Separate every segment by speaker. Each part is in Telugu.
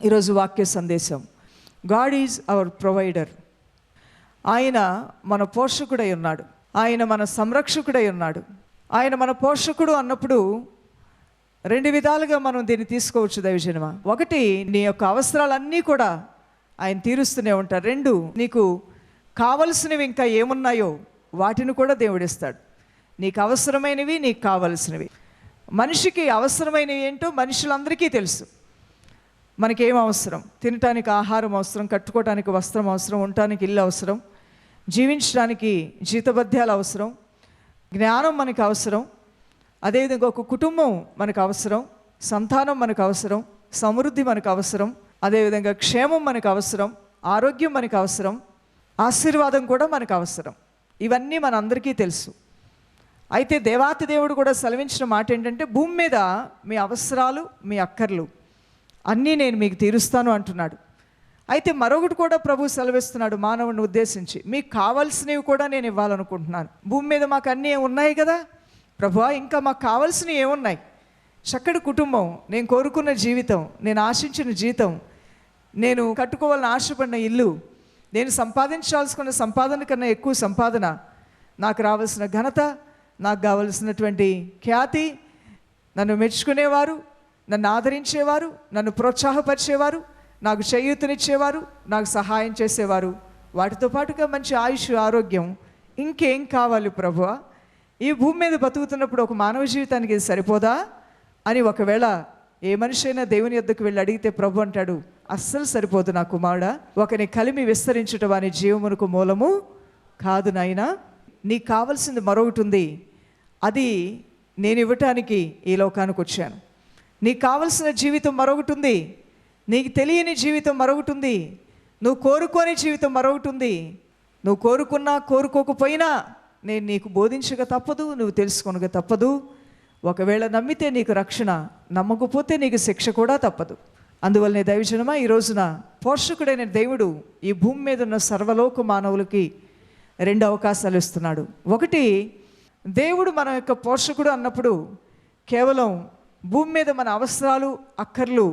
Speaker 1: ఈరోజు వాక్య సందేశం, గాడ్ ఈజ్ అవర్ ప్రొవైడర్. ఆయన మన పోషకుడై ఉన్నాడు, ఆయన మన సంరక్షకుడై ఉన్నాడు. ఆయన మన పోషకుడు అన్నప్పుడు రెండు విధాలుగా మనం దీన్ని తీసుకోవచ్చు దైవజనమా. ఒకటి, నీ యొక్క అవసరాలన్నీ కూడా ఆయన తీరుస్తూనే ఉంటారు. రెండు, నీకు కావలసినవి ఇంకా ఏమున్నాయో వాటిని కూడా దేవుడిస్తాడు. నీకు అవసరమైనవి, నీకు కావలసినవి. మనిషికి అవసరమైనవి ఏంటో మనుషులందరికీ తెలుసు. మనకేం అవసరం? తినటానికి ఆహారం అవసరం, కట్టుకోవటానికి వస్త్రం అవసరం, ఉండటానికి ఇల్లు అవసరం, జీవించడానికి జీతభత్యాలు అవసరం, జ్ఞానం మనకు అవసరం, అదేవిధంగా ఒక కుటుంబం మనకు అవసరం, సంతానం మనకు అవసరం, సమృద్ధి మనకు అవసరం, అదేవిధంగా క్షేమం మనకు అవసరం, ఆరోగ్యం మనకు అవసరం, ఆశీర్వాదం కూడా మనకు అవసరం. ఇవన్నీ మనందరికీ తెలుసు. అయితే దేవాతి దేవుడు కూడా సెలవించిన మాట ఏంటంటే, భూమి మీద మీ అవసరాలు, మీ అక్కర్లు అన్నీ నేను మీకు తీరుస్తాను అంటున్నాడు. అయితే మరొకటి కూడా ప్రభు సెలవిస్తున్నాడు మానవుని ఉద్దేశించి, మీకు కావాల్సినవి కూడా నేను ఇవ్వాలనుకుంటున్నాను. భూమి మీద మాకు అన్నీ ఉన్నాయి కదా ప్రభువా, ఇంకా మాకు కావాల్సినవి ఏమున్నాయి? చక్కటి కుటుంబం, నేను కోరుకున్న జీవితం, నేను ఆశించిన జీతం, నేను కట్టుకోవాలని ఆశపడిన ఇల్లు, నేను సంపాదించాల్సుకున్న సంపాదన కన్నా ఎక్కువ సంపాదన, నాకు రావాల్సిన ఘనత, నాకు కావలసినటువంటి ఖ్యాతి, నన్ను మెచ్చుకునేవారు, నన్ను ఆదరించేవారు, నన్ను ప్రోత్సాహపరిచేవారు, నాకు చేయూతనిచ్చేవారు, నాకు సహాయం చేసేవారు, వాటితో పాటుగా మంచి ఆయుష్, ఆరోగ్యం, ఇంకేం కావాలి ప్రభువా? ఈ భూమి మీద బతుకుతున్నప్పుడు ఒక మానవ జీవితానికి ఇది సరిపోదా అని ఒకవేళ ఏ మనిషి అయినా దేవుని యొద్దకు వెళ్ళి అడిగితే ప్రభు అంటాడు, అస్సలు సరిపోదు నా కుమారుడా. ఒకని కలిమి విస్తరించటం వాని జీవమునకు మూలము కాదు నాయనా. నీకు కావాల్సింది మరొకటి ఉంది, అది నేను ఇవ్వటానికి ఈ లోకానికి వచ్చాను. నీకు కావలసిన జీవితం మరొకటి ఉంది, నీకు తెలియని జీవితం మరొకటి ఉంది, నువ్వు కోరుకోని జీవితం మరొకటి ఉంది. నువ్వు కోరుకున్నా కోరుకోకపోయినా నేను నీకు బోధించక తప్పదు, నువ్వు తెలుసుకొనక తప్పదు. ఒకవేళ నమ్మితే నీకు రక్షణ, నమ్మకపోతే నీకు శిక్ష కూడా తప్పదు. అందువల్లనే దైవజనమా, ఈ రోజున పోషకుడైన దేవుడు ఈ భూమి మీద ఉన్న సర్వలోక మానవులకి రెండు అవకాశాలు ఇస్తున్నాడు. ఒకటి, దేవుడు మన యొక్క పోషకుడు అన్నప్పుడు కేవలం భూమి మీద మన అవసరాలు, అక్కర్లు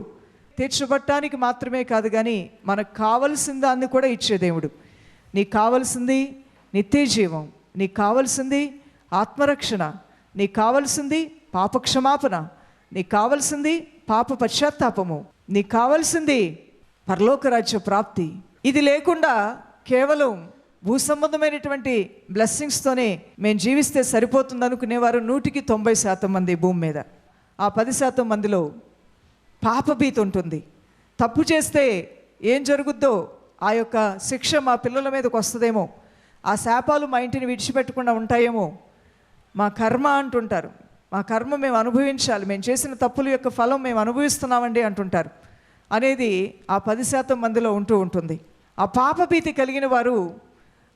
Speaker 1: తీర్చబట్టానికి మాత్రమే కాదు, కానీ మనకు కావలసిన దాన్ని కూడా ఇచ్చే దేవుడు. నీకు కావలసింది నిత్య జీవం, నీకు కావలసింది ఆత్మరక్షణ, నీకు కావలసింది పాపక్షమాపణ, నీకు కావలసింది పాప పశ్చాత్తాపము, నీకు కావలసింది పరలోక రాజ్య ప్రాప్తి. ఇది లేకుండా కేవలం భూ సంబంధమైనటువంటి బ్లెస్సింగ్స్తోనే మేము జీవిస్తే సరిపోతుంది అనుకునేవారు 100% మంది భూమి మీద. ఆ 10% మందిలో పాపభీతి ఉంటుంది. తప్పు చేస్తే ఏం జరుగుద్దో, ఆ యొక్క శిక్ష మా పిల్లల మీదకి వస్తుందేమో, ఆ శాపాలు మా ఇంటిని విడిచిపెట్టకుండా ఉంటాయేమో, మా కర్మ అంటుంటారు, మా కర్మ మేము అనుభవించాలి, మేము చేసిన తప్పుల యొక్క ఫలం మేము అనుభవిస్తున్నామండి అంటుంటారు అనేది ఆ 10% మందిలో ఉంటూ ఉంటుంది. ఆ పాపభీతి కలిగిన వారు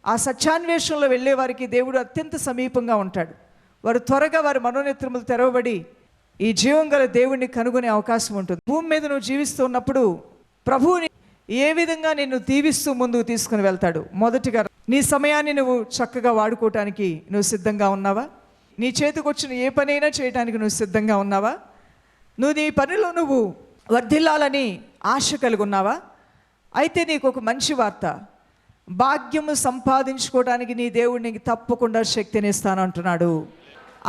Speaker 1: ఆ సత్యాన్వేషణలో వెళ్ళే వారికి దేవుడు అత్యంత సమీపంగా ఉంటాడు. వారు త్వరగా వారి మనోనేత్రములు తెరవబడి ఈ జీవం గల దేవుడిని కనుగొనే అవకాశం ఉంటుంది. భూమి మీద నువ్వు జీవిస్తూ ఉన్నప్పుడు ప్రభువుని ఏ విధంగా నిన్ను దీవిస్తూ ముందుకు తీసుకుని వెళ్తాడు? మొదటిగా, నీ సమయాన్ని నువ్వు చక్కగా వాడుకోవటానికి నువ్వు సిద్ధంగా ఉన్నావా? నీ చేతికి వచ్చిన ఏ పనైనా చేయడానికి నువ్వు సిద్ధంగా ఉన్నావా? నువ్వు నీ పనిలో నువ్వు వర్ధిల్లాలని ఆశ కలిగి ఉన్నావా? అయితే నీకు ఒక మంచి వార్త, భాగ్యము సంపాదించుకోవడానికి నీ దేవుడు నీకు తప్పకుండా శక్తిని ఇస్తానంటున్నాడు.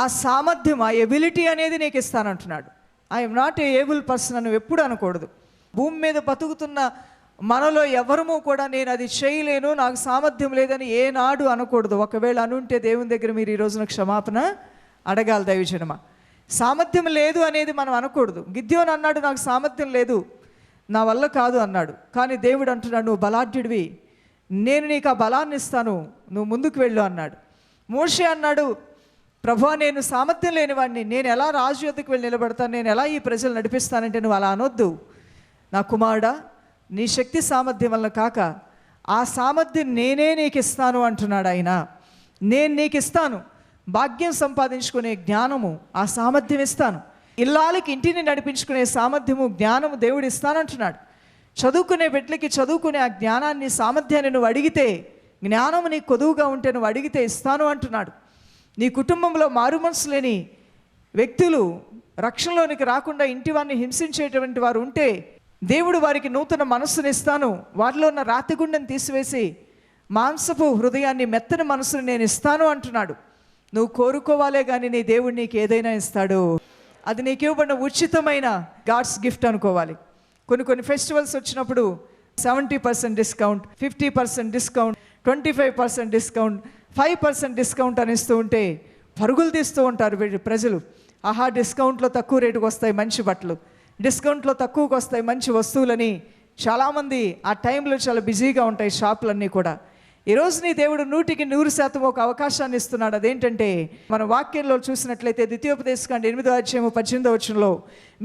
Speaker 1: ఆ సామర్థ్యం, ఆ ఎబిలిటీ అనేది నీకు ఇస్తానంటున్నాడు. I'm not a able person అని ఎప్పుడు అనకూడదు. భూమి మీద బతుకుతున్న మనలో ఎవరము కూడా నేను అది చేయలేను, నాకు సామర్థ్యం లేదని ఏనాడు అనకూడదు. ఒకవేళ అనుంటే దేవుని దగ్గర మీరు ఈ రోజున క్షమాపణ అడగాలి దైవజనమా. సామర్థ్యం లేదు అనేది మనం అనకూడదు. గిద్యోను అన్నాడు, నాకు సామర్థ్యం లేదు, నా వల్ల కాదు అన్నాడు. కానీ దేవుడు అంటున్నాడు, నువ్వు బలాఢ్యుడివి, నేను నీకు ఆ బలాన్ని ఇస్తాను, నువ్వు ముందుకు వెళ్ళు అన్నాడు. మోషే అన్నాడు, ప్రభువా నేను సామర్థ్యం లేనివాడిని, నేను ఎలా రాజు యొద్దకు వెళ్ళి నిలబడతాను, నేను ఎలా ఈ ప్రజలు నడిపిస్తానంటే నువ్వు అలా అనొద్దు నా కుమారుడా, నీ శక్తి సామర్థ్యం వల్ల కాక ఆ సామర్థ్యం నేనే నీకు ఇస్తాను అంటున్నాడు ఆయన. నేను నీకు ఇస్తాను, భాగ్యం సంపాదించుకునే జ్ఞానము, ఆ సామర్థ్యం ఇస్తాను. ఇల్లాలకి ఇంటిని నడిపించుకునే సామర్థ్యము, జ్ఞానము దేవుడు ఇస్తానంటున్నాడు. చదువుకునే బిడ్డలకి చదువుకునే ఆ జ్ఞానాన్ని, సామర్థ్యాన్ని నువ్వు అడిగితే, జ్ఞానము నీకు కొదువుగా ఉంటే నువ్వు అడిగితే ఇస్తాను అంటున్నాడు. నీ కుటుంబంలో మారు మనసు లేని వ్యక్తులు రక్షణలోనికి రాకుండా ఇంటి వారిని హింసించేటువంటి వారు ఉంటే దేవుడు వారికి నూతన మనస్సుని ఇస్తాను, వారిలో ఉన్న రాతి గుండెని తీసివేసి మాంసపు హృదయాన్ని, మెత్తని మనసుని నేను ఇస్తాను అంటున్నాడు. నువ్వు కోరుకోవాలే కానీ నీ దేవుడు నీకు ఏదైనా ఇస్తాడు. అది నీకు ఇవ్వబడిన ఉచితమైన గాడ్స్ గిఫ్ట్ అనుకోవాలి. కొన్ని ఫెస్టివల్స్ వచ్చినప్పుడు 70% డిస్కౌంట్, 50% డిస్కౌంట్, 25% డిస్కౌంట్, 5% డిస్కౌంట్ అని ఇస్తూ ఉంటే పరుగులు తీస్తూ ఉంటారు ప్రజలు. ఆహా, డిస్కౌంట్లో తక్కువ రేటుకు వస్తాయి మంచి బట్టలు, డిస్కౌంట్లో తక్కువకు వస్తాయి మంచి వస్తువులని చాలామంది ఆ టైంలో చాలా బిజీగా ఉంటాయి షాపులన్నీ కూడా. ఈరోజు నీ దేవుడు 100% ఒక అవకాశాన్ని ఇస్తున్నాడు. అదేంటంటే మన వాక్యంలో చూసినట్లయితే ద్వితీయోపదేశకాండ 8వ అధ్యాయము 18వ వచనంలో,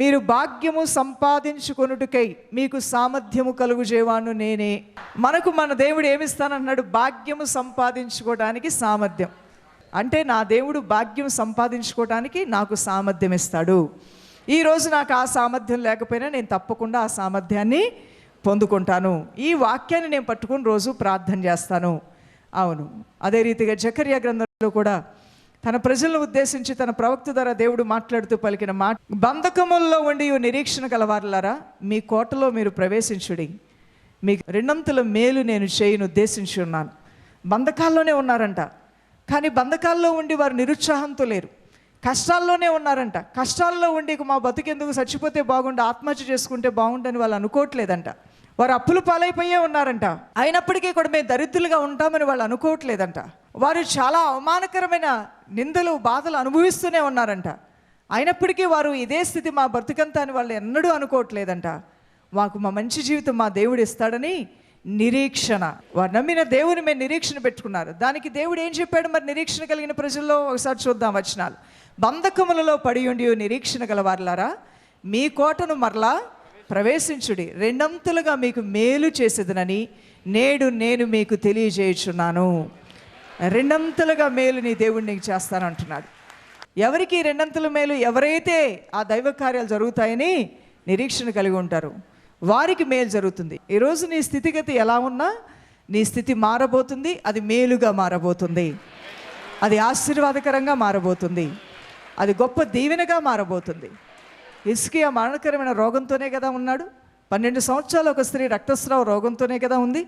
Speaker 1: మీరు భాగ్యము సంపాదించుకొనుటకై మీకు సామర్థ్యము కలుగుజేవాను నేనే. మనకు మన దేవుడు ఏమిస్తానన్నాడు? భాగ్యము సంపాదించుకోవడానికి సామర్థ్యం. అంటే నా దేవుడు భాగ్యం సంపాదించుకోవడానికి నాకు సామర్థ్యం ఇస్తాడు. ఈరోజు నాకు ఆ సామర్థ్యం లేకపోయినా నేను తప్పకుండా ఆ సామర్థ్యాన్ని పొందుకుంటాను. ఈ వాక్యాన్ని నేను పట్టుకుని రోజు ప్రార్థన చేస్తాను. అవును, అదే రీతిగా జకర్యా గ్రంథంలో కూడా తన ప్రజలను ఉద్దేశించి తన ప్రవక్త ద్వారా దేవుడు మాట్లాడుతూ పలికిన మాట, బంధకముల్లో ఉండి నిరీక్షణ కలవారులారా, మీ కోటలో మీరు ప్రవేశించుడి, మీకు రెండంతుల మేలు నేను చేయను ఉద్దేశించి ఉన్నాను. బంధకాల్లోనే ఉన్నారంట, కానీ బంధకాల్లో ఉండి వారు నిరుత్సాహంతో లేరు, కష్టాల్లోనే ఉన్నారంట. కష్టాల్లో ఉండి మా బతుకెందుకు, చచ్చిపోతే బాగుండు, ఆత్మహత్య చేసుకుంటే బాగుండని వాళ్ళు అనుకోవట్లేదంట. వారు అప్పుల పాలైపోయే ఉన్నారంట. అయినప్పటికీ కూడా మేము దరిద్రులుగా ఉంటామని వాళ్ళు అనుకోవట్లేదంట. వారు చాలా అవమానకరమైన నిందలు, బాధలు అనుభవిస్తూనే ఉన్నారంట. అయినప్పటికీ వారు ఇదే స్థితి మా బ్రతుకంతా అని వాళ్ళు ఎన్నడూ అనుకోవట్లేదంట. మాకు మా మంచి జీవితం మా దేవుడు ఇస్తాడని నిరీక్షణ, వారు నమ్మిన దేవుని మేము నిరీక్షణ పెట్టుకున్నారు. దానికి దేవుడు ఏం చెప్పాడు మరి నిరీక్షణ కలిగిన ప్రజల్లో? ఒకసారి చూద్దాం వచనాలు. బంధకములలో పడి ఉండి నిరీక్షణ గలవారులారా, మీ కోటను మరలా ప్రవేశించుడి, రెండంతలుగా మీకు మేలు చేసేదనని నేడు నేను మీకు తెలియజేయుచున్నాను. రెండంతలుగా మేలు నీ దేవుడు నీకు చేస్తానంటున్నాడు. ఎవరికి రెండంతల మేలు? ఎవరైతే ఆ దైవ కార్యాలు జరుగుతాయని నిరీక్షణ కలిగి ఉంటారు, వారికి మేలు జరుగుతుంది. ఈరోజు నీ స్థితిగతి ఎలా ఉన్నా నీ స్థితి మారబోతుంది. అది మేలుగా మారబోతుంది, అది ఆశీర్వాదకరంగా మారబోతుంది, అది గొప్ప దీవెనగా మారబోతుంది. హిజ్కియా మరణకరమైన రోగంతోనే కదా ఉన్నాడు. 12 సంవత్సరాలు ఒక స్త్రీ రక్తస్రావ రోగంతోనే కదా ఉంది.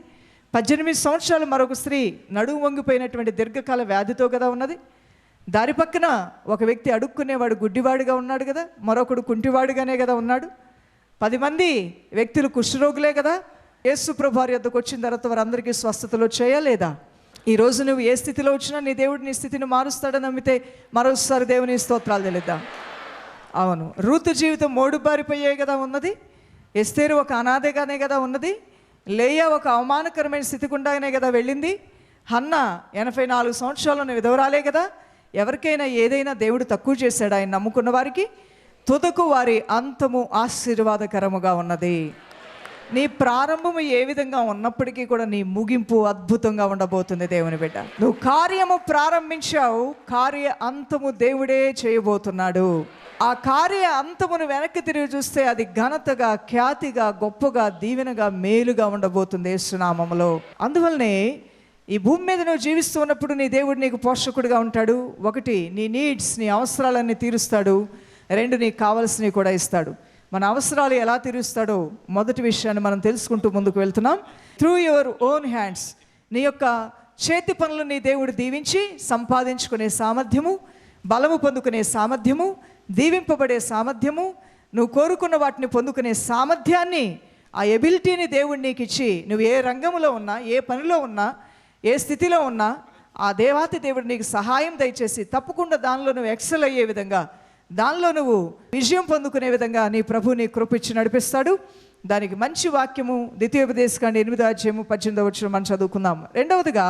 Speaker 1: 18 సంవత్సరాలు మరొక స్త్రీ నడుము వంగిపోయినటువంటి దీర్ఘకాల వ్యాధితో కదా ఉన్నది. దారి పక్కన ఒక వ్యక్తి అడుక్కునేవాడు గుడ్డివాడిగా ఉన్నాడు కదా, మరొకడు కుంటివాడిగానే కదా ఉన్నాడు. 10 మంది వ్యక్తులు కుష్ఠరోగులే కదా. యేసు ప్రభు వారి యొద్దకు వచ్చిన తర్వాత వారందరికీ స్వస్థతలు వచ్చాయా లేదా? ఈరోజు నువ్వు ఏ స్థితిలో వచ్చినా నీ దేవుడు నీ స్థితిని మారుస్తాడని నమ్మితే మరోసారి దేవుని స్తోత్రాలు తెలుద్దాం. అవును, రూతు జీవితం మోడుబారిపోయే కదా ఉన్నది. ఎస్తేరు ఒక అనాథగానే కదా ఉన్నది. లేయా ఒక అవమానకరమైన స్థితి గుండానే కదా వెళ్ళింది. హన్నా 84 సంవత్సరాలను విధవరాలే కదా. ఎవరికైనా ఏదైనా దేవుడు తక్కువ చేశాడు ఆయన నమ్ముకున్న వారికి? తుదకు వారి అంతము ఆశీర్వాదకరముగా ఉన్నది. నీ ప్రారంభము ఏ విధంగా ఉన్నప్పటికీ కూడా నీ ముగింపు అద్భుతంగా ఉండబోతుంది దేవుని బిడ్డ. నువ్వు కార్యము ప్రారంభించావు, కార్య అంతము దేవుడే చేయబోతున్నాడు. ఆ కార్య అంతమును వెనక్కి తిరిగి చూస్తే అది ఘనతగా, ఖ్యాతిగా, గొప్పగా, దీవెనగా, మేలుగా ఉండబోతుంది యేసునామములో. అందువల్లనే ఈ భూమి మీద నువ్వు జీవిస్తూ ఉన్నప్పుడు నీ దేవుడు నీకు పోషకుడిగా ఉంటాడు. 1, నీ నీడ్స్, నీ అవసరాలన్నీ తీరుస్తాడు. 2, నీకు కావాల్సినవి కూడా ఇస్తాడు. మన అవసరాలు ఎలా తీరుస్తాడో మొదటి విషయాన్ని మనం తెలుసుకుంటూ ముందుకు వెళ్తున్నాం. త్రూ యువర్ ఓన్ హ్యాండ్స్, నీ యొక్క చేతి పనులు నీ దేవుడు దీవించి సంపాదించుకునే సామర్థ్యము, బలము పొందుకునే సామర్థ్యము, దీవింపబడే సామర్థ్యము, నువ్వు కోరుకున్న వాటిని పొందుకునే సామర్థ్యాన్ని, ఆ ఎబిలిటీని దేవుడు నీకు ఇచ్చి నువ్వు ఏ రంగంలో ఉన్నా, ఏ పనిలో ఉన్నా, ఏ స్థితిలో ఉన్నా ఆ దేవాతి దేవుడు నీకు సహాయం దయచేసి తప్పకుండా దానిలో నువ్వు ఎక్సెల్ అయ్యే విధంగా, దానిలో నువ్వు విజయం పొందుకునే విధంగా నీ ప్రభు నీ కృప ఇచ్చి నడిపిస్తాడు. దానికి మంచి వాక్యము ద్వితీయోపదేశకాండ 8వ అధ్యాయము 18వ వచనం మనం చదువుకుందాం. రెండవదిగా,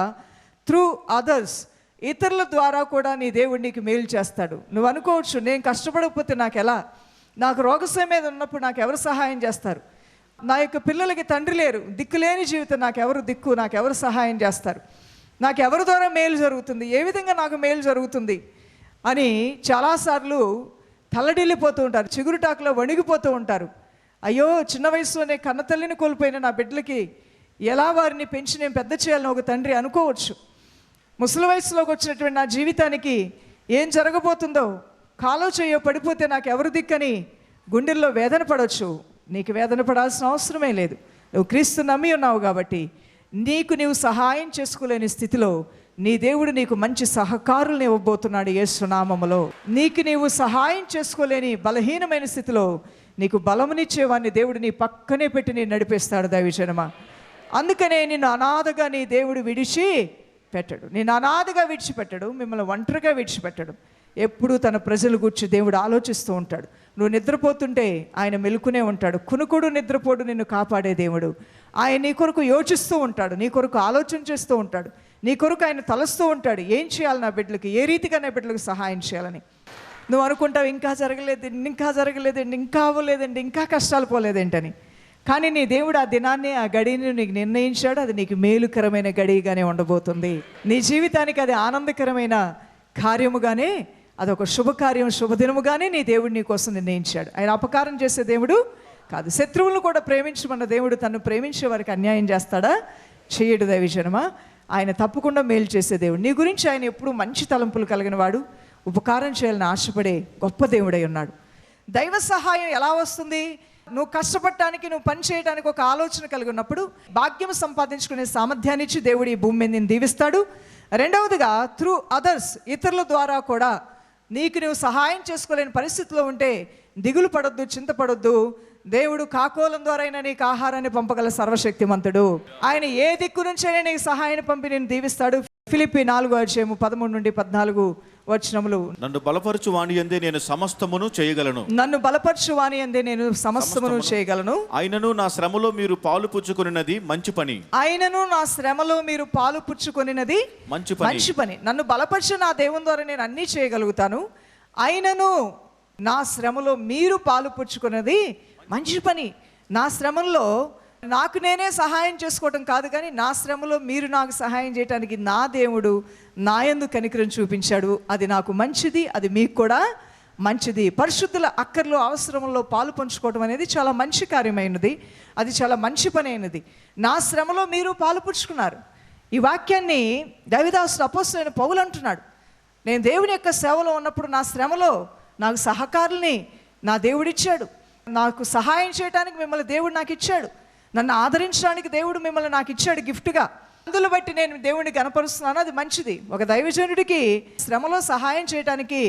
Speaker 1: త్రూ అదర్స్, ఇతరుల ద్వారా కూడా నీ దేవుడు నీకు మేలు చేస్తాడు. నువ్వు అనుకోవచ్చు, నేను కష్టపడకపోతే నాకు ఎలా, నాకు రోగశయ మీద ఉన్నప్పుడు నాకు ఎవరు సహాయం చేస్తారు, నా యొక్క పిల్లలకి తండ్రి లేరు, దిక్కులేని జీవితం, నాకెవరు దిక్కు, నాకెవరు సహాయం చేస్తారు, నాకెవరి ద్వారా మేలు జరుగుతుంది, ఏ విధంగా నాకు మేలు జరుగుతుంది అని చాలాసార్లు తల్లడిల్లిపోతూ ఉంటారు, చిగురుటాకులో వణిగిపోతూ ఉంటారు. అయ్యో, చిన్న వయసులోనే కన్నతల్లిని కోల్పోయిన నా బిడ్డలకి ఎలా వారిని పెంచి నేను పెద్ద చేయాలని ఒక తండ్రి అనుకోవచ్చు. ముసలి వయసులోకి వచ్చినటువంటి నా జీవితానికి ఏం జరగబోతుందో, కాలో చేయో పడిపోతే నాకు ఎవరు దిక్కని గుండెల్లో వేదన పడవచ్చు. నీకు వేదన పడాల్సిన అవసరమే లేదు. నువ్వు క్రీస్తు నమ్మి ఉన్నావు కాబట్టి నీవు సహాయం చేసుకోలేని స్థితిలో నీ దేవుడు నీకు మంచి సహకారులను ఇవ్వబోతున్నాడు యేసునామములో. నీవు సహాయం చేసుకోలేని బలహీనమైన స్థితిలో నీకు బలమునిచ్చేవాడిని దేవుడు నీ పక్కనే పెట్టి నేను నడిపిస్తాడు దైవజనమా. అందుకనే నిన్ను అనాథగా నీ దేవుడు విడిచిపెట్టడు. నిన్ను అనాథగా విడిచిపెట్టడు, మిమ్మల్ని ఒంటరిగా విడిచిపెట్టడు. ఎప్పుడూ తన ప్రజల గురించి దేవుడు ఆలోచిస్తూ ఉంటాడు. నువ్వు నిద్రపోతుంటే ఆయన మెలుకునే ఉంటాడు. కునుకుడు నిద్రపోడు నిన్ను కాపాడే దేవుడు. ఆయన నీ కొరకు యోచిస్తూ ఉంటాడు, నీ కొరకు ఆలోచన చేస్తూ ఉంటాడు, నీ కొరకు ఆయన తలస్తూ ఉంటాడు. ఏం చేయాలి నా బిడ్డలకి, ఏ రీతిగా నా బిడ్డలకు సహాయం చేయాలని. నువ్వు అనుకుంటావు ఇంకా జరగలేదండి, ఇంకా అవ్వలేదండి, ఇంకా కష్టాలు పోలేదేంటని. కానీ నీ దేవుడు ఆ దినాన్ని, ఆ గడిని నీకు నిర్ణయించాడు. అది నీకు మేలుకరమైన గడిగానే ఉండబోతుంది. నీ జీవితానికి అది ఆనందకరమైన కార్యముగానే, అదొక శుభకార్యం, శుభదినముగానే నీ దేవుడు నీ కోసం నిర్ణయించాడు. ఆయన అపకారం చేసే దేవుడు కాదు. శత్రువులను కూడా ప్రేమించమన్న దేవుడు తను ప్రేమించే వారికి అన్యాయం చేస్తాడా? చేయడు దైవజనమా. ఆయన తప్పకుండా మేలు చేసే దేవుడు. నీ గురించి ఆయన ఎప్పుడూ మంచి తలంపులు కలిగిన వాడు, ఉపకారం చేయాలని ఆశపడే గొప్ప దేవుడై ఉన్నాడు. దైవ సహాయం ఎలా వస్తుంది? నువ్వు కష్టపడటానికి, నువ్వు పని చేయడానికి ఒక ఆలోచన కలిగి ఉన్నప్పుడు భాగ్యం సంపాదించుకునే సామర్థ్యాన్ని ఇచ్చి దేవుడు ఈ భూమి మీద నిన్ను దీవిస్తాడు. రెండవదిగా త్రూ అదర్స్, ఇతరుల ద్వారా కూడా నువ్వు సహాయం చేసుకోలేని పరిస్థితిలో ఉంటే దిగులు పడొద్దు, చింతపడొద్దు. దేవుడు కాకోలం ద్వారా అయినా నీకు ఆహారాన్ని పంపగల సర్వశక్తిమంతుడు. ఆయన ఏ దిక్కు నుంచైనా నీకు సహాయాన్ని పంపి నేను దీవిస్తాడు. ఫిలిప్పీ 4:13-14 వచనములు.
Speaker 2: నన్ను బలపరచు వాని యందే నేను సమస్తమును చేయగలను.
Speaker 1: నన్ను బలపరచు వాని యందే నేను సమస్తమును చేయగలను.
Speaker 2: ఆయనను నా శ్రమలో మీరు పాలు పుచ్చుకొనినది మంచి పని.
Speaker 1: ఆయనను నా శ్రమలో మీరు పాలు పుచ్చుకొనినది మంచి పని. నన్ను బలపరచు నా దేవుని ద్వారా నేను అన్నీ చేయగలుగుతాను. ఆయనను నా శ్రమలో మీరు పాలు పుచ్చుకున్నది మంచి పని. నా శ్రమంలో నాకు నేనే సహాయం చేసుకోవటం కాదు, కానీ నా శ్రమలో మీరు నాకు సహాయం చేయడానికి నా దేవుడు నా యందు కనికరం చూపించాడు. అది నాకు మంచిది, అది మీకు కూడా మంచిది. పరిశుద్ధుల అక్కర్లో, అవసరంలో పాలు పంచుకోవడం అనేది చాలా మంచి కార్యమైనది. అది చాలా మంచి పని అయినది. నా శ్రమలో మీరు పాలు పుచ్చుకున్నారు. ఈ వాక్యాన్ని దైవదాసుడు అపోస్తలుడైన పౌలు అంటున్నాడు. నేను దేవుని యొక్క సేవలో ఉన్నప్పుడు నా శ్రమలో నాకు సహకారుల్ని నా దేవుడిచ్చాడు. నాకు సహాయం చేయడానికి మిమ్మల్ని దేవుడు నాకు ఇచ్చాడు. నన్ను ఆదరించడానికి దేవుడు మిమ్మల్ని నాకు ఇచ్చాడు గిఫ్ట్గా. అందులో బట్టి నేను దేవుడిని కనపరుస్తున్నాను, అది మంచిది. ఒక దైవజనుడికి శ్రమలో సహాయం చేయడానికి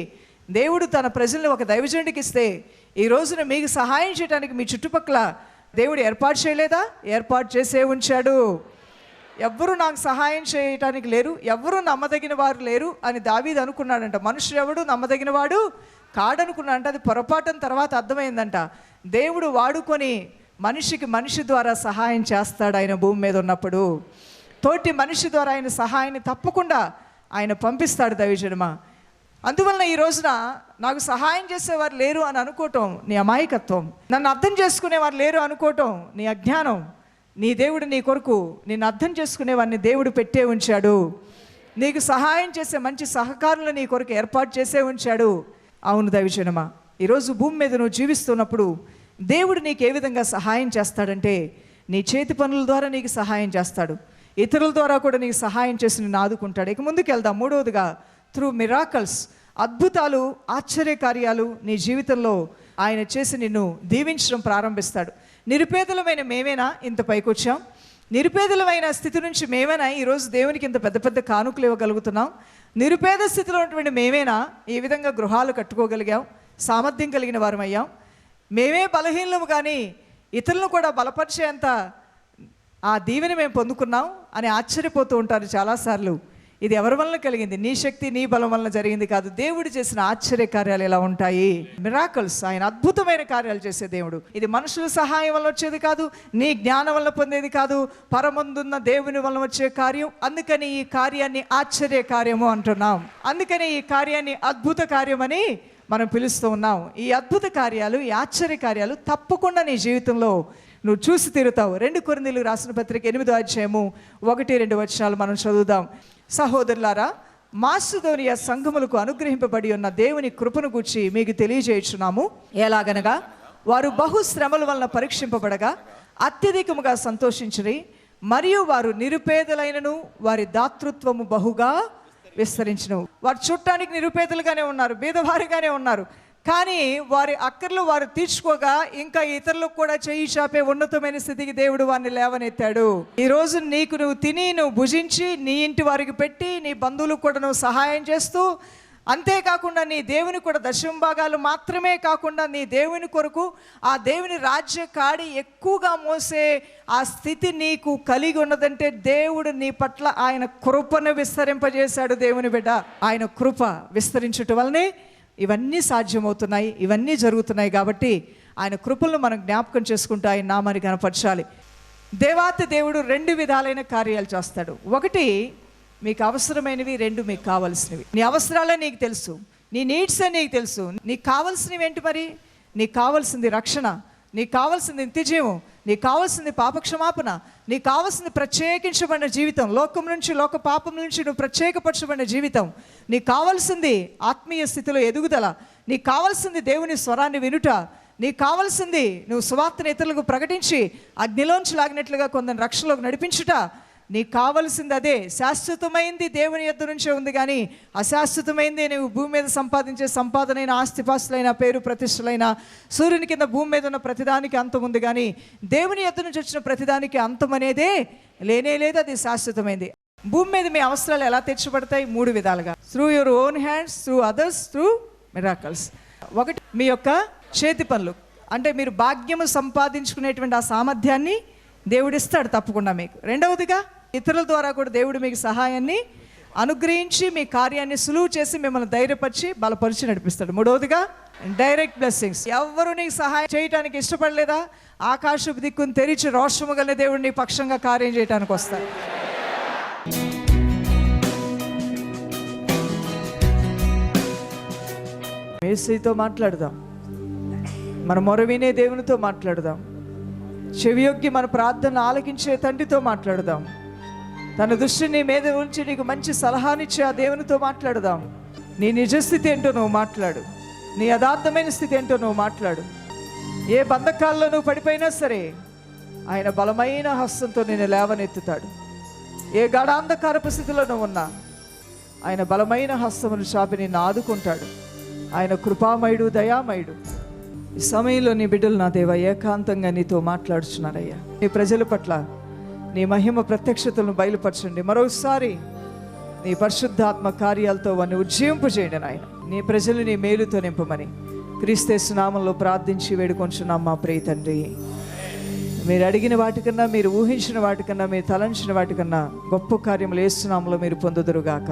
Speaker 1: దేవుడు తన ప్రజల్ని ఒక దైవజనుడికి ఇస్తే, ఈ రోజున మీకు సహాయం చేయడానికి మీ చుట్టుపక్కల దేవుడు ఏర్పాటు చేయలేదా? ఏర్పాటు చేసే ఉంచాడు. ఎవ్వరూ నాకు సహాయం చేయటానికి లేరు, ఎవ్వరూ నమ్మదగిన వారు లేరు అని దావీదు అనుకున్నాడంట. మనుషుడు ఎవడు నమ్మదగిన వాడు కాడనుకున్నాడంట. అది పొరపాటున తర్వాత అర్థమైందంట. దేవుడు వాడుకొని మనిషికి మనిషి ద్వారా సహాయం చేస్తాడు. ఆయన భూమి మీద ఉన్నప్పుడు తోటి మనిషి ద్వారా ఆయన సహాయాన్ని తప్పకుండా ఆయన పంపిస్తాడు దైవజనమా. అందువలన ఈ రోజున నాకు సహాయం చేసేవారు లేరు అని అనుకోవటం నీ అమాయకత్వం. నన్ను అర్థం చేసుకునేవారు లేరు అనుకోవటం నీ అజ్ఞానం. నీ దేవుడు నీ కొరకు నిన్ను అర్థం చేసుకునేవాడిని దేవుడు పెట్టే ఉంచాడు. నీకు సహాయం చేసే మంచి సహకారులు నీ కొరకు ఏర్పాటు చేసే ఉంచాడు. అవును దైవజనమా, ఈరోజు భూమి మీద నువ్వు జీవిస్తున్నప్పుడు దేవుడు నీకు ఏ విధంగా సహాయం చేస్తాడంటే, నీ చేతి పనుల ద్వారా నీకు సహాయం చేస్తాడు. ఇతరుల ద్వారా కూడా నీకు సహాయం చేసి నిన్ను ఆదుకుంటాడు. ఇక ముందుకు వెళ్దాం. మూడవదిగా త్రూ మిరాకల్స్, అద్భుతాలు, ఆశ్చర్యకార్యాలు నీ జీవితంలో ఆయన చేసి నిన్ను దీవించడం ప్రారంభిస్తాడు. నిరుపేదలమైన మేమేనా ఇంత పైకి వచ్చాం? నిరుపేదలమైన స్థితి నుంచి మేమేనా ఈరోజు దేవునికి ఇంత పెద్ద పెద్ద కానుకలు ఇవ్వగలుగుతున్నాం? నిరుపేద స్థితిలో ఉన్నటువంటి మేమేనా ఈ విధంగా గృహాలు కట్టుకోగలిగాం, సామర్థ్యం కలిగిన వారమయ్యాం? మేమే బలహీనము కానీ ఇతరులను కూడా బలపరిచేంత ఆ దీవెని మేము పొందుకున్నాం అని ఆశ్చర్యపోతూ ఉంటారు చాలాసార్లు. ఇది ఎవరి వలన కలిగింది? నీ శక్తి, నీ బలం వలన జరిగింది కాదు. దేవుడు చేసిన ఆశ్చర్య కార్యాలు ఎలా ఉంటాయి? మిరాకల్స్, ఆయన అద్భుతమైన కార్యాలు చేసే దేవుడు. ఇది మనుషుల సహాయం వల్ల వచ్చేది కాదు, నీ జ్ఞానం వల్ల పొందేది కాదు, పరమందున్న దేవుని వలన వచ్చే కార్యం. అందుకని ఈ కార్యాన్ని ఆశ్చర్య కార్యము అంటున్నాం. అందుకని ఈ కార్యాన్ని అద్భుత కార్యమని మనం పిలుస్తూ ఉన్నాం. ఈ అద్భుత కార్యాలు, ఈ ఆశ్చర్య కార్యాలు తప్పకుండా నీ జీవితంలో నువ్వు చూసి తీరుతావు. 2 కొరింథీయులకు రాసిన పత్రిక 8:1-2 వచనాలు మనం చదువుదాం. సహోదరులారా, మాసిదోనియ సంఘములకు అనుగ్రహింపబడి ఉన్న దేవుని కృపను గూర్చి మీకు తెలియజేయుచున్నాము. ఎలాగనగా వారు బహు శ్రమల వలన పరీక్షింపబడగా అత్యధికముగా సంతోషించిరి, మరియు వారు నిరుపేదలైనను వారి దాతృత్వము బహుగా విస్తరించును. వారు చూడటానికి నిరుపేదలుగానే ఉన్నారు, బీదవారిగానే ఉన్నారు, కానీ వారి అక్కర్లు వారు తీర్చుకోగా ఇంకా ఇతరులకు కూడా చేయి చాపే ఉన్నతమైన స్థితికి దేవుడు వారిని లేవనెత్తాడు. ఈరోజు నువ్వు తిని నువ్వు భుజించి నీ ఇంటి వారికి పెట్టి నీ బంధువులకు కూడా నువ్వు సహాయం చేస్తూ, అంతేకాకుండా నీ దేవుని కూడా దశమ భాగాలు మాత్రమే కాకుండా నీ దేవుని కొరకు ఆ దేవుని రాజ్య కాడి ఎక్కువగా మోసే ఆ స్థితి నీకు కలిగి ఉన్నదంటే దేవుడు నీ పట్ల ఆయన కృపను విస్తరింపజేశాడు. దేవుని బిడ్డ, ఆయన కృప విస్తరించటం వల్లనే ఇవన్నీ సాధ్యమవుతున్నాయి, ఇవన్నీ జరుగుతున్నాయి. కాబట్టి ఆయన కృపలను మనం జ్ఞాపకం చేసుకుంటూ ఆయన నామాన్ని కనపరచాలి. దేవాతి దేవుడు 2 విధాలైన కార్యాలు చేస్తాడు. ఒకటి మీకు అవసరమైనవి, 2 మీకు కావాల్సినవి. నీ అవసరాలే నీకు తెలుసు, నీ నీడ్సే నీకు తెలుసు. నీకు కావాల్సినవి ఏంటి? మరి నీకు కావాల్సింది రక్షణ, నీకు కావాల్సింది నిత్యజీవం, నీకు కావాల్సింది పాపక్షమాపణ, నీకు కావాల్సింది ప్రత్యేకించబడిన జీవితం, లోకం నుంచి లోక పాపం నుంచి నువ్వు ప్రత్యేకపరచబడిన జీవితం, నీకు కావాల్సింది ఆత్మీయ స్థితిలో ఎదుగుదల, నీకు కావాల్సింది దేవుని స్వరాన్ని వినుట, నీకు కావాల్సింది నువ్వు సువార్తను ఇతరులకు ప్రకటించి అగ్నిలోంచి లాగినట్లుగా కొందరు రక్షణలోకి నడిపించుట. నీకు కావాల్సింది అదే. శాశ్వతమైంది దేవుని యొద్ద నుంచే ఉంది, కానీ అశాశ్వతమైంది నువ్వు భూమి మీద సంపాదించే సంపాదనైన, ఆస్తిపాస్తులైన, పేరు ప్రతిష్టలైన, సూర్యుని కింద భూమి మీద ఉన్న ప్రతిదానికి అంతం ఉంది, కానీ దేవుని యొద్ద నుంచి వచ్చిన ప్రతిదానికి అంతం అనేదే లేనే లేదు. అది శాశ్వతమైంది. భూమి మీద మీ అవసరాలు ఎలా తీర్చబడతాయి? 3 విధాలుగా. Through your own hands, through others, through miracles. ఒకటి మీ యొక్క చేతి పనులు, అంటే మీరు భాగ్యము సంపాదించుకునేటువంటి ఆ సామర్థ్యాన్ని దేవుడిస్తాడు తప్పకుండా మీకు. రెండవదిగా ఇతరుల ద్వారా కూడా దేవుడు మీకు సహాయాన్ని అనుగ్రహించి మీ కార్యాన్ని సులువు చేసి మిమ్మల్ని ధైర్యపరిచి బలపరిచి నడిపిస్తాడు. మూడవదిగా డైరెక్ట్ బ్లెస్సింగ్స్. ఎవరు నీకు సహాయం చేయడానికి ఇష్టపడలేదా? ఆకాశపు దిక్కును తెరిచి రోషము గల దేవుడు నీ పక్షంగా కార్యం చేయడానికి వస్తాడు. యేసుతో మాట్లాడదాం, మన మొర వినే దేవునితో మాట్లాడదాం, చెవియొగ్గి మన ప్రార్థన ఆలకించే తండ్రితో మాట్లాడదాం, తన దృష్టిని నీ మీద ఉంచి నీకు మంచి సలహానిచ్చే ఆ దేవునితో మాట్లాడదాం. నీ నిజస్థితి ఏంటో నువ్వు మాట్లాడు, నీ యథార్థమైన స్థితి ఏంటో నువ్వు మాట్లాడు. ఏ బంధకాల్లో నువ్వు పడిపోయినా సరే ఆయన బలమైన హస్తంతో నేను లేవనెత్తుతాడు. ఏ గాఢాంధకారపు స్థితిలో నువ్వు ఉన్నా ఆయన బలమైన హస్తమును చాపి నిన్ను ఆదుకుంటాడు. ఆయన కృపామయుడు, దయామయుడు. ఈ సమయంలో నీ బిడ్డలు నా దేవా ఏకాంతంగా నీతో మాట్లాడుచున్నారయ్యా. నీ ప్రజల పట్ల నీ మహిమ ప్రత్యక్షతలను బయలుపరచండి. మరోసారి నీ పరిశుద్ధాత్మ కార్యాలతో వారిని ఉజ్జీవింపజేయండి నాయన. నీ ప్రజలు నీ మేలుతో నింపమని క్రీస్తు నామములో ప్రార్థించి వేడుకొంచున్నాం మా ప్రియ తండ్రి. మీరు అడిగిన వాటికన్నా, మీరు ఊహించిన వాటికన్నా, మీరు తలంచిన వాటికన్నా గొప్ప కార్యములు యేసు నామములో మీరు పొందుదురుగాక.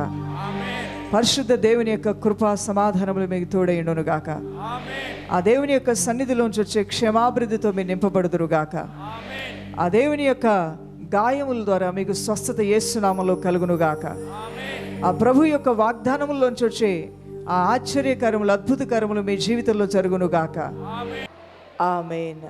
Speaker 1: పరిశుద్ధ దేవుని యొక్క కృపా సమాధానములు మీకు తోడైండునుగాక. ఆ దేవుని యొక్క సన్నిధిలోంచి వచ్చే క్షమాభివృద్ధితో మీరు నింపబడుదురుగాక. ఆ దేవుని యొక్క గాయముల ద్వారా మీకు స్వస్థత యేసు నామములో కలుగునుగాక. ఆ ప్రభు యొక్క వాగ్దానముల్లోంచి వచ్చే ఆ ఆశ్చర్యకరములు, అద్భుతకరములు మీ జీవితంలో జరుగునుగాక. ఆమేన్.